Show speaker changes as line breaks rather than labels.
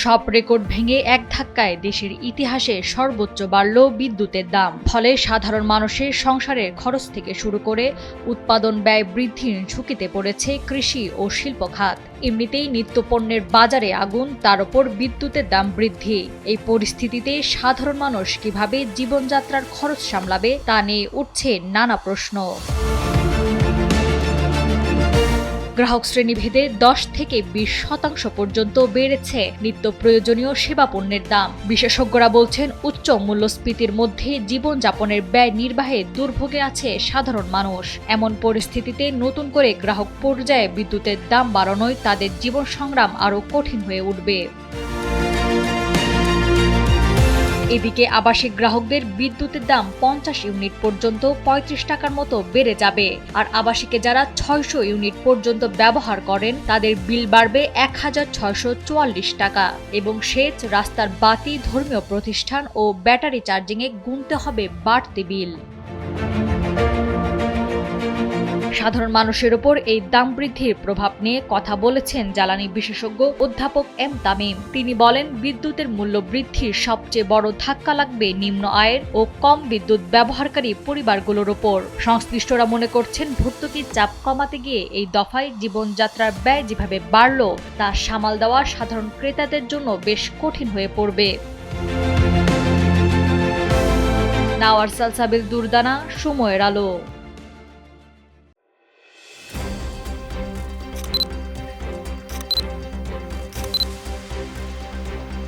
সব রেকর্ড ভেঙে এক ধাক্কায় দেশের ইতিহাসে সর্বোচ্চ বাড়ল বিদ্যুতের দাম। ফলে সাধারণ মানুষের সংসারের খরচ থেকে শুরু করে উৎপাদন ব্যয় বৃদ্ধির ঝুঁকিতে পড়েছে কৃষি ও শিল্প খাত। এমনিতেই নিত্যপণ্যের বাজারে আগুন, তার উপর বিদ্যুতের দাম বৃদ্ধি। এই পরিস্থিতিতে সাধারণ মানুষ কিভাবে জীবনযাত্রার খরচ সামলাবে তা নিয়ে উঠছে নানা প্রশ্ন। গ্রাহক শ্রেণীভেদে 10 থেকে 20% পর্যন্ত বেড়েছে নিত্য প্রয়োজনীয় সেবা পণ্যের দাম। বিশেষজ্ঞরা বলছেন, উচ্চ মূল্যস্ফীতির মধ্যে জীবনযাপনের ব্যয় নির্বাহে দুর্ভোগে আছে সাধারণ মানুষ। এমন পরিস্থিতিতে নতুন করে গ্রাহক পর্যায়ে বিদ্যুতের দাম বাড়ানোয় তাদের জীবন সংগ্রাম আরও কঠিন হয়ে উঠবে। এদিকে আবাসিক গ্রাহকদের বিদ্যুতের দাম 50 ইউনিট পর্যন্ত 35 টাকার মতো বেড়ে যাবে। আর আবাসিকে যারা 600 ইউনিট পর্যন্ত ব্যবহার করেন তাদের বিল বাড়বে 1644 টাকা। এবং সেচ, রাস্তার বাতি, ধর্মীয় প্রতিষ্ঠান ও ব্যাটারি চার্জিংয়ে গুনতে হবে বাড়তি বিল। সাধারণ মানুষের উপর এই দাম বৃদ্ধির প্রভাব নিয়ে কথা বলেছেন জ্বালানি বিশেষজ্ঞ অধ্যাপক এম তামিম। তিনি বলেন, বিদ্যুতের মূল্য বৃদ্ধির সবচেয়ে বড় ধাক্কা লাগবে নিম্ন আয়ের ও কম বিদ্যুৎ ব্যবহারকারী পরিবারগুলোর ওপর। সংশ্লিষ্টরা মনে করছেন, ভর্তুকির চাপ কমাতে গিয়ে এই দফায় জীবনযাত্রার ব্যয় যেভাবে বাড়ল তা সামাল দেওয়া সাধারণ ক্রেতাদের জন্য বেশ কঠিন হয়ে পড়বে। নাওয়ার সালসাবিল দুরদানা, সময়ের আলো।